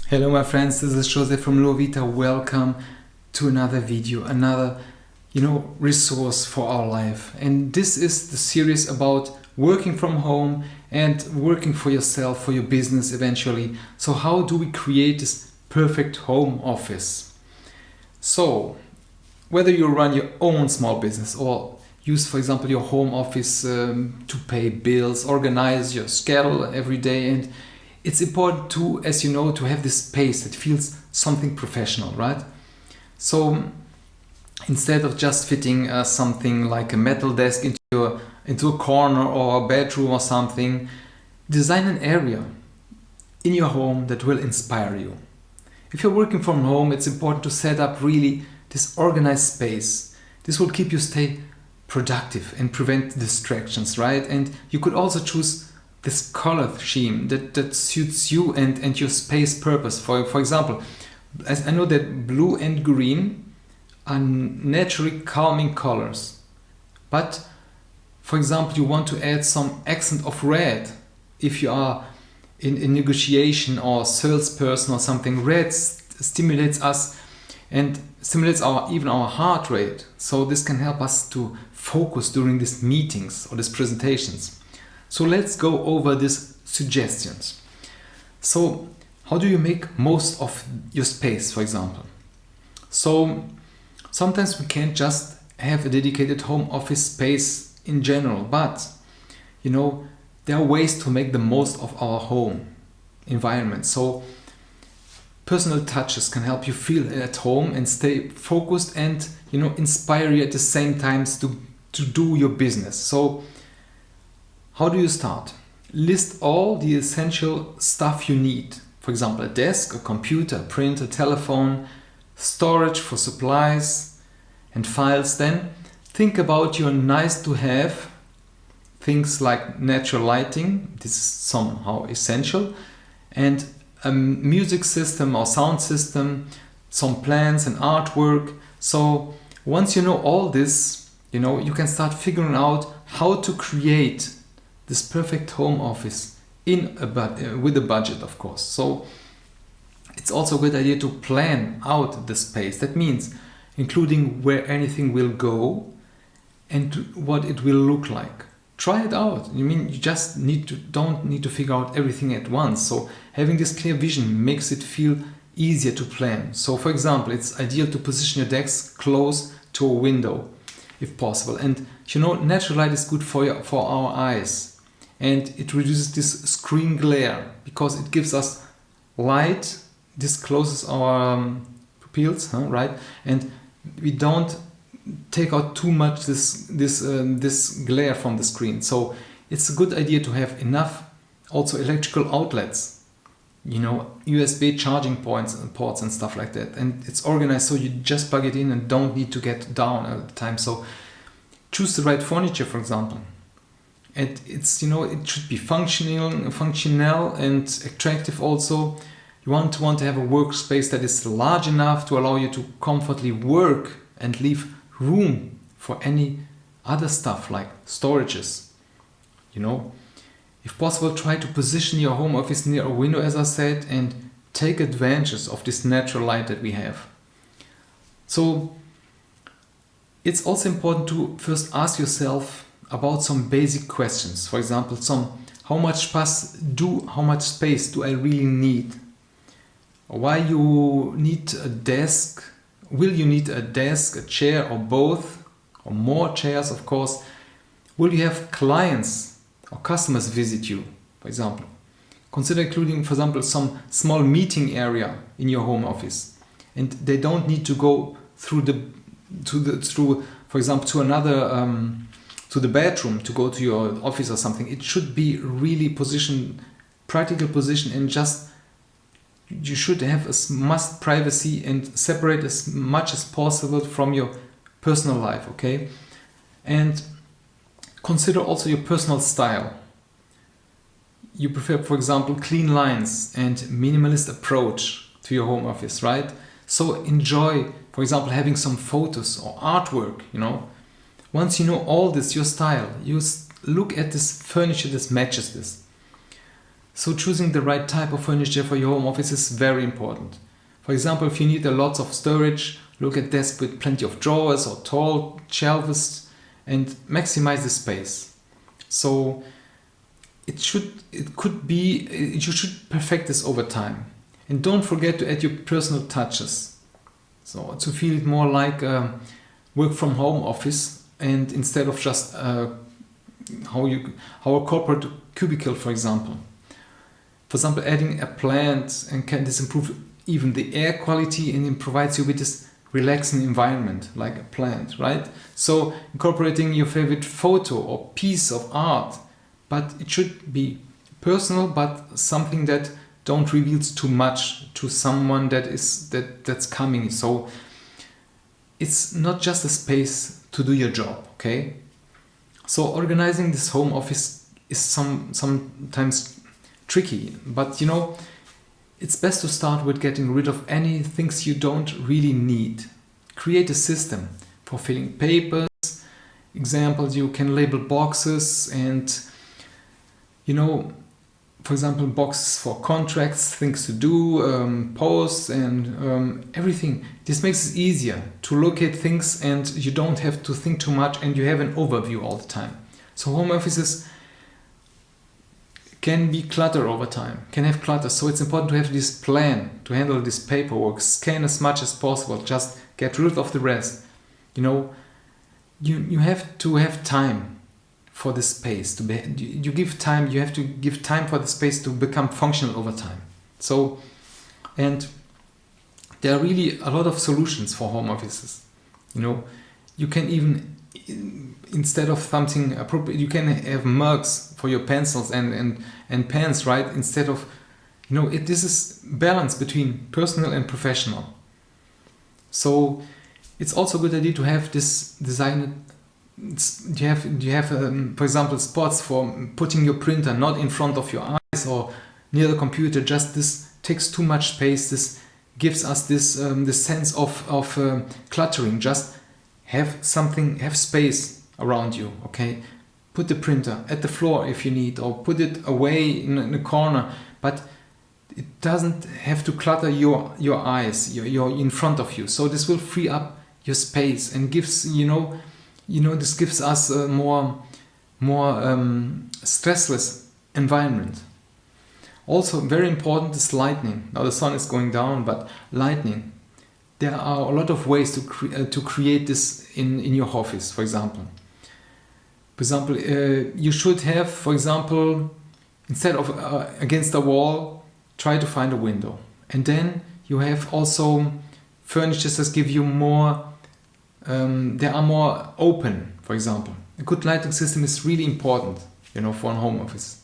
Hello my friends, this is Jose from LuoVita. Welcome to another video, another resource for our life. And this is the series about working from home and working for yourself, for your business eventually. So how do we create this perfect home office? So whether you run your own small business or use, for example, your home office to pay bills, organize your schedule every day, and it's important to, as you know, to have this space that feels something professional, right? So instead of just fitting something like a metal desk into a corner or a bedroom or something, design an area in your home that will inspire you. If you're working from home, it's important to set up really this organized space. This will keep you stay productive and prevent distractions, right? And you could also choose this color scheme that suits you and your space purpose. For example, as I know that blue and green are naturally calming colors, but for example, you want to add some accent of red. If you are in negotiation or salesperson or something, red stimulates us and stimulates even our heart rate. So this can help us to focus during these meetings or these presentations. So let's go over these suggestions. So how do you make most of your space, for example? So sometimes we can't just have a dedicated home office space in general, but there are ways to make the most of our home environment. So personal touches can help you feel at home and stay focused and inspire you at the same time to do your business. So how do you start? List all the essential stuff you need. For example, a desk, a computer, a printer, telephone, storage for supplies and files. Then think about your nice to have things like natural lighting. This is somehow essential. And a music system or sound system, some plans and artwork. So once you know all this, you can start figuring out how to create this perfect home office with a budget, of course. So it's also a good idea to plan out the space. That means including where anything will go and what it will look like. Try it out. You just don't need to figure out everything at once. So having this clear vision makes it feel easier to plan. So for example, it's ideal to position your desk close to a window if possible. And natural light is good for our eyes. And it reduces this screen glare because it gives us light. This closes our pupils, right? And we don't take out too much this glare from the screen. So it's a good idea to have enough also electrical outlets, USB charging ports and stuff like that. And it's organized so you just plug it in and don't need to get down all the time. So choose the right furniture, for example. And it's it should be functional and attractive also. You want to have a workspace that is large enough to allow you to comfortably work and leave room for any other stuff like storages. If possible, try to position your home office near a window, as I said, and take advantage of this natural light that we have. So it's also important to first ask yourself about some basic questions. For example, how much space do I really need? Why you need a desk? Will you need a desk, a chair, or both? Or more chairs, of course. Will you have clients or customers visit you, for example? Consider including, for example, some small meeting area in your home office. And they don't need to go through for example, to another to the bedroom to go to your office or something. It should be really practical position, and just you should have as much privacy and separate as much as possible from your personal life, okay? And consider also your personal style. You prefer, for example, clean lines and minimalist approach to your home office, right? So enjoy, for example, having some photos or artwork, Once you know all this, your style, you look at this furniture that matches this. So choosing the right type of furniture for your home office is very important. For example, if you need a lot of storage, look at desks with plenty of drawers or tall shelves and maximize the space. So you should perfect this over time. And don't forget to add your personal touches. So to feel it more like a work from home office, and instead of just how a corporate cubicle, for example. For example, adding a plant and can this improve even the air quality, and it provides you with this relaxing environment like a plant, right? So incorporating your favorite photo or piece of art, but it should be personal, but something that don't reveal too much to someone that's coming. So it's not just a space to do your job, okay? So organizing this home office is sometimes tricky, but it's best to start with getting rid of any things you don't really need. Create a system for filling papers. Examples, you can label boxes and, for example, boxes for contracts, things to do, posts and everything. This makes it easier to locate things and you don't have to think too much and you have an overview all the time. So home offices can be clutter over time, can have clutter. So it's important to have this plan to handle this paperwork, scan as much as possible, just get rid of the rest. You have to have time for the space you have to give time for the space to become functional over time. So, and there are really a lot of solutions for home offices. You can even, instead of something appropriate, you can have mugs for your pencils and pens, right? Instead of, this is balance between personal and professional. So it's also a good idea to have this designed. You have for example, spots for putting your printer not in front of your eyes or near the computer. Just this takes too much space. This gives us this sense of cluttering. Just have space around you. Okay, put the printer at the floor if you need, or put it away in a corner. But it doesn't have to clutter your eyes. You're in front of you. So this will free up your space and gives this gives us a more stressless environment. Also very important is lighting. Now the sun is going down, but lighting. There are a lot of ways to create this in your office. For example, you should have, for example, instead of against the wall, try to find a window, and then you have also furniture that give you more. They are more open, for example. A good lighting system is really important, for a home office.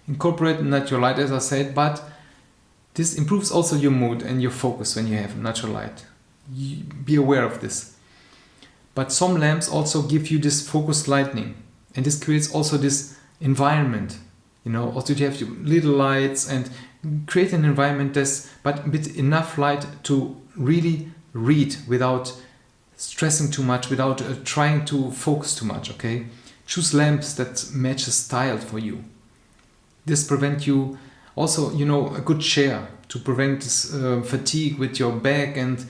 Incorporate natural light, as I said, but this improves also your mood and your focus when you have natural light. Be aware of this. But some lamps also give you this focused lighting, and this creates also this environment. Also you have your little lights and create an environment but with enough light to really read without stressing too much, without trying to focus too much. Okay, choose lamps that match the style for you. This prevent you also, a good chair to prevent this fatigue with your back, and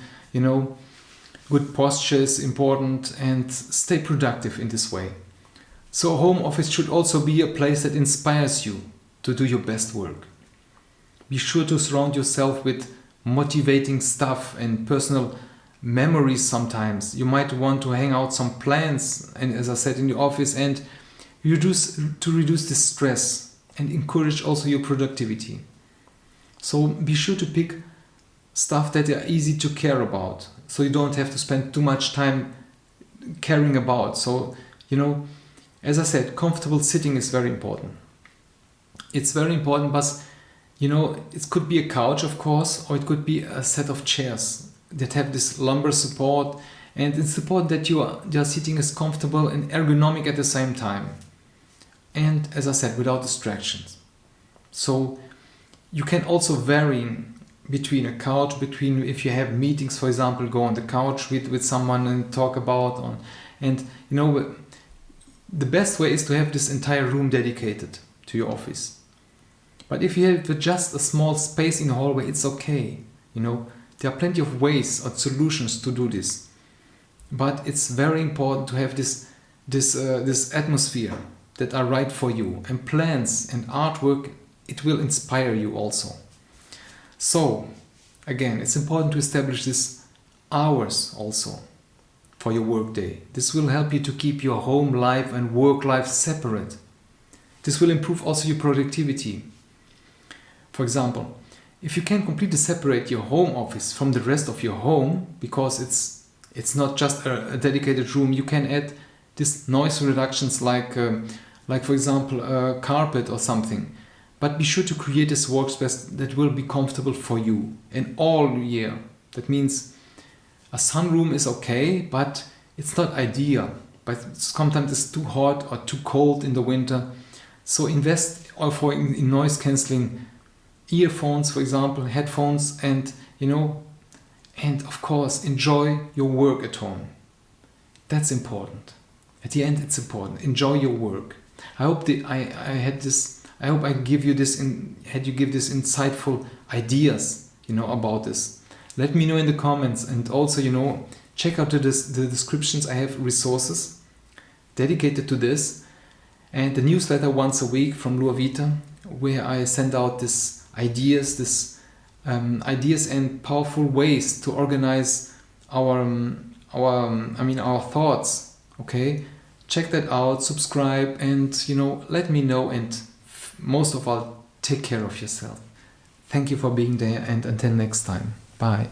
good posture is important, and stay productive in this way. So a home office should also be a place that inspires you to do your best work. Be sure to surround yourself with motivating stuff and personal memories. Sometimes you might want to hang out some plants, and as I said, in the office, and reduce the stress and encourage also your productivity. So be sure to pick stuff that are easy to care about, so you don't have to spend too much time caring about. So as I said, comfortable sitting is very important. It's very important, but it could be a couch, of course, or it could be a set of chairs that have this lumbar support, and it's important that your sitting is comfortable and ergonomic at the same time, and as I said, without distractions. So you can also vary between a couch, if you have meetings, for example, go on the couch with someone and talk about the best way is to have this entire room dedicated to your office. But if you have just a small space in the hallway, it's okay. You know, there are plenty of ways or solutions to do this. But it's very important to have this atmosphere that are right for you. And plants and artwork, it will inspire you also. So, again, it's important to establish these hours also for your workday. This will help you to keep your home life and work life separate. This will improve also your productivity. For example, if you can completely separate your home office from the rest of your home, because it's not just a dedicated room, you can add these noise reductions like for example a carpet or something. But be sure to create this workspace that will be comfortable for you in all year. That means a sunroom is okay, but it's not ideal. But sometimes it's too hot or too cold in the winter. So invest in noise cancelling earphones, for example, headphones, and and of course enjoy your work at home. That's important. At the end, it's important. Enjoy your work. I hope I hope I give you this insightful ideas, about this. Let me know in the comments, and also, check out the descriptions. I have resources dedicated to this, and the newsletter once a week from LuoVita, where I send out ideas and powerful ways to organize our thoughts. Okay, check that out, subscribe, and let me know, and most of all, take care of yourself. Thank you for being there, and until next time, bye.